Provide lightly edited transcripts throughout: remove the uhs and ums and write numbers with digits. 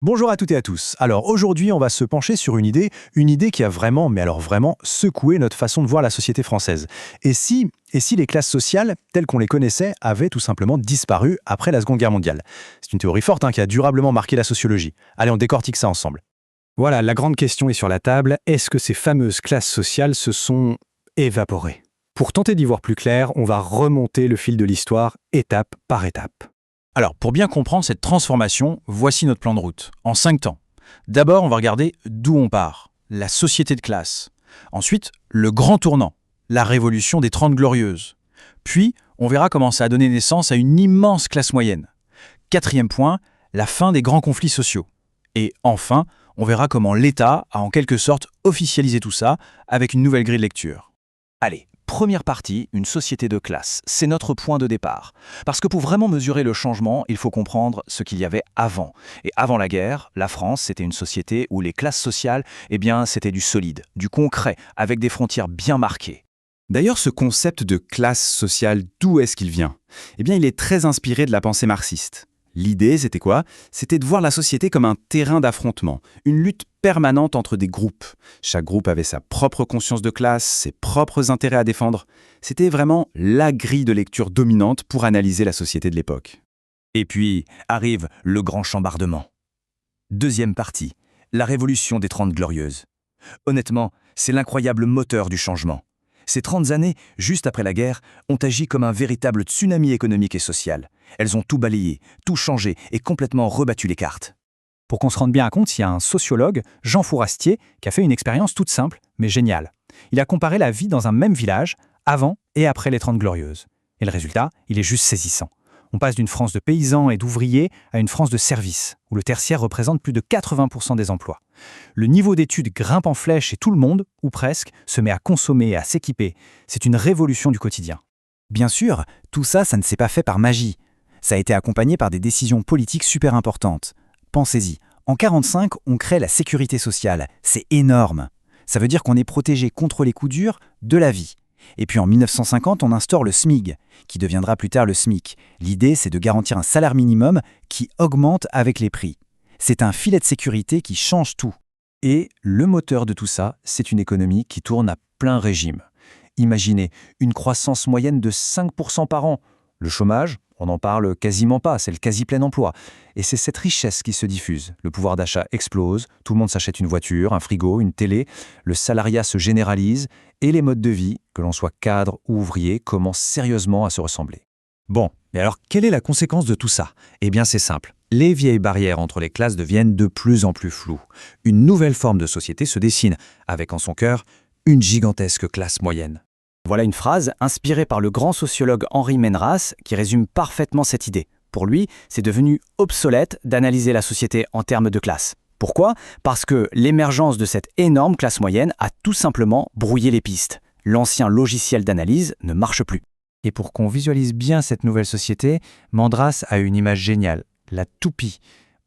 Bonjour à toutes et à tous. Alors aujourd'hui, on va se pencher sur une idée qui a vraiment, mais alors vraiment, secoué notre façon de voir la société française. Et si les classes sociales, telles qu'on les connaissait, avaient tout simplement disparu après la Seconde Guerre mondiale? C'est une théorie forte qui a durablement marqué la sociologie. Allez, on décortique ça ensemble. Voilà, la grande question est sur la table. Est-ce que ces fameuses classes sociales se sont évaporées? Pour tenter d'y voir plus clair, on va remonter le fil de l'histoire étape par étape. Alors, pour bien comprendre cette transformation, voici notre plan de route, en 5 temps. D'abord, on va regarder d'où on part, la société de classe. Ensuite, le grand tournant, la révolution des 30 glorieuses. Puis, on verra comment ça a donné naissance à une immense classe moyenne. Quatrième point, la fin des grands conflits sociaux. Et enfin, on verra comment l'État a en quelque sorte officialisé tout ça avec une nouvelle grille de lecture. Allez, première partie, une société de classe. C'est notre point de départ. Parce que pour vraiment mesurer le changement, il faut comprendre ce qu'il y avait avant. Et avant la guerre, la France, c'était une société où les classes sociales, c'était du solide, du concret, avec des frontières bien marquées. D'ailleurs, ce concept de classe sociale, d'où est-ce qu'il vient? Il est très inspiré de la pensée marxiste. L'idée, c'était quoi? C'était de voir la société comme un terrain d'affrontement, une lutte permanente entre des groupes. Chaque groupe avait sa propre conscience de classe, ses propres intérêts à défendre. C'était vraiment la grille de lecture dominante pour analyser la société de l'époque. Et puis arrive le grand chambardement. Deuxième partie, la révolution des 30 glorieuses. Honnêtement, c'est l'incroyable moteur du changement. Ces 30 années, juste après la guerre, ont agi comme un véritable tsunami économique et social. Elles ont tout balayé, tout changé et complètement rebattu les cartes. Pour qu'on se rende bien compte, il y a un sociologue, Jean Fourastier, qui a fait une expérience toute simple, mais géniale. Il a comparé la vie dans un même village, avant et après les 30 glorieuses. Et le résultat, il est juste saisissant. On passe d'une France de paysans et d'ouvriers à une France de services, où le tertiaire représente plus de 80% des emplois. Le niveau d'études grimpe en flèche et tout le monde, ou presque, se met à consommer et à s'équiper. C'est une révolution du quotidien. Bien sûr, tout ça, ça ne s'est pas fait par magie. Ça a été accompagné par des décisions politiques super importantes. Pensez-y, en 1945, on crée la sécurité sociale. C'est énorme. Ça veut dire qu'on est protégé contre les coups durs de la vie. Et puis en 1950, on instaure le SMIG, qui deviendra plus tard le SMIC. L'idée, c'est de garantir un salaire minimum qui augmente avec les prix. C'est un filet de sécurité qui change tout. Et le moteur de tout ça, c'est une économie qui tourne à plein régime. Imaginez une croissance moyenne de 5% par an. Le chômage, on n'en parle quasiment pas, c'est le quasi-plein emploi. Et c'est cette richesse qui se diffuse. Le pouvoir d'achat explose, tout le monde s'achète une voiture, un frigo, une télé, le salariat se généralise et les modes de vie, que l'on soit cadre ou ouvrier, commencent sérieusement à se ressembler. Bon, et alors quelle est la conséquence de tout ça? C'est simple. Les vieilles barrières entre les classes deviennent de plus en plus floues. Une nouvelle forme de société se dessine, avec en son cœur une gigantesque classe moyenne. Voilà une phrase inspirée par le grand sociologue Henri Menras qui résume parfaitement cette idée. Pour lui, c'est devenu obsolète d'analyser la société en termes de classe. Pourquoi? Parce que l'émergence de cette énorme classe moyenne a tout simplement brouillé les pistes. L'ancien logiciel d'analyse ne marche plus. Et pour qu'on visualise bien cette nouvelle société, Menras a une image géniale, la toupie.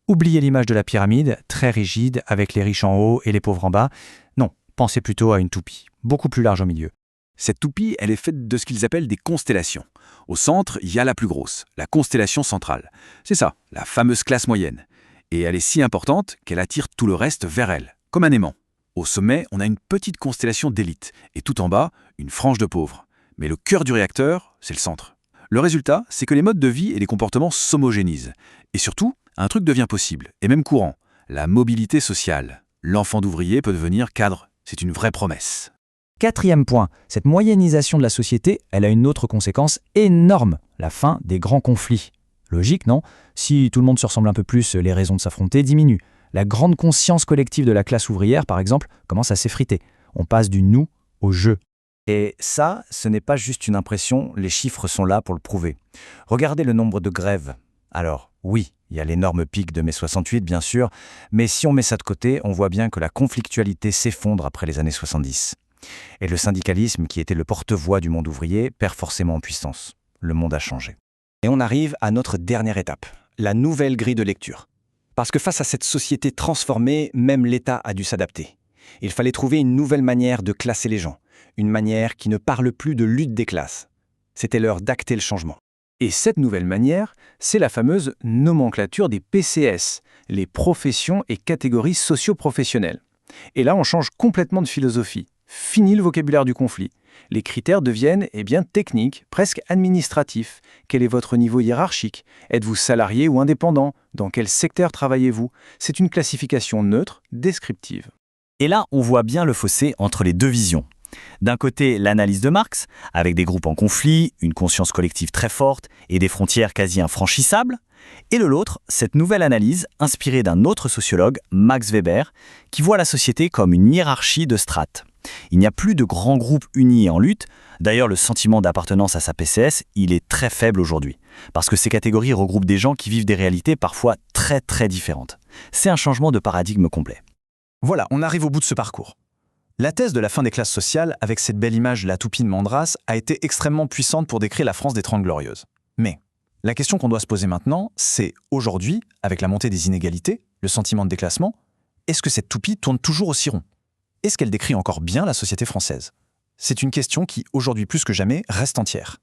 Oubliez l'image de la pyramide, très rigide, avec les riches en haut et les pauvres en bas. Non, pensez plutôt à une toupie, beaucoup plus large au milieu. Cette toupie, elle est faite de ce qu'ils appellent des constellations. Au centre, il y a la plus grosse, la constellation centrale. C'est ça, la fameuse classe moyenne. Et elle est si importante qu'elle attire tout le reste vers elle, comme un aimant. Au sommet, on a une petite constellation d'élite, et tout en bas, une frange de pauvres. Mais le cœur du réacteur, c'est le centre. Le résultat, c'est que les modes de vie et les comportements s'homogénisent. Et surtout, un truc devient possible, et même courant, la mobilité sociale. L'enfant d'ouvrier peut devenir cadre, c'est une vraie promesse. Quatrième point, cette moyennisation de la société, elle a une autre conséquence énorme, la fin des grands conflits. Logique, non? Si tout le monde se ressemble un peu plus, les raisons de s'affronter diminuent. La grande conscience collective de la classe ouvrière, par exemple, commence à s'effriter. On passe du nous au je. Et ça, ce n'est pas juste une impression, les chiffres sont là pour le prouver. Regardez le nombre de grèves. Alors, oui, il y a l'énorme pic de mai 68, bien sûr, mais si on met ça de côté, on voit bien que la conflictualité s'effondre après les années 70. Et le syndicalisme, qui était le porte-voix du monde ouvrier, perd forcément en puissance. Le monde a changé. Et on arrive à notre dernière étape, la nouvelle grille de lecture. Parce que face à cette société transformée, même l'État a dû s'adapter. Il fallait trouver une nouvelle manière de classer les gens, une manière qui ne parle plus de lutte des classes. C'était l'heure d'acter le changement. Et cette nouvelle manière, c'est la fameuse nomenclature des PCS, les professions et catégories socio-professionnelles. Et là, on change complètement de philosophie. Fini le vocabulaire du conflit. Les critères deviennent techniques, presque administratifs. Quel est votre niveau hiérarchique? Êtes-vous salarié ou indépendant? Dans quel secteur travaillez-vous? C'est une classification neutre, descriptive. Et là, on voit bien le fossé entre les deux visions. D'un côté, l'analyse de Marx, avec des groupes en conflit, une conscience collective très forte et des frontières quasi infranchissables. Et de l'autre, cette nouvelle analyse, inspirée d'un autre sociologue, Max Weber, qui voit la société comme une hiérarchie de strates. Il n'y a plus de grands groupes unis et en lutte. D'ailleurs, le sentiment d'appartenance à sa PCS, il est très faible aujourd'hui, parce que ces catégories regroupent des gens qui vivent des réalités parfois très très différentes. C'est un changement de paradigme complet. Voilà, on arrive au bout de ce parcours. La thèse de la fin des classes sociales, avec cette belle image de la toupie de Mandras, a été extrêmement puissante pour décrire la France des 30 Glorieuses. Mais la question qu'on doit se poser maintenant, c'est aujourd'hui, avec la montée des inégalités, le sentiment de déclassement, est-ce que cette toupie tourne toujours aussi rond? Est-ce qu'elle décrit encore bien la société française? C'est une question qui, aujourd'hui plus que jamais, reste entière.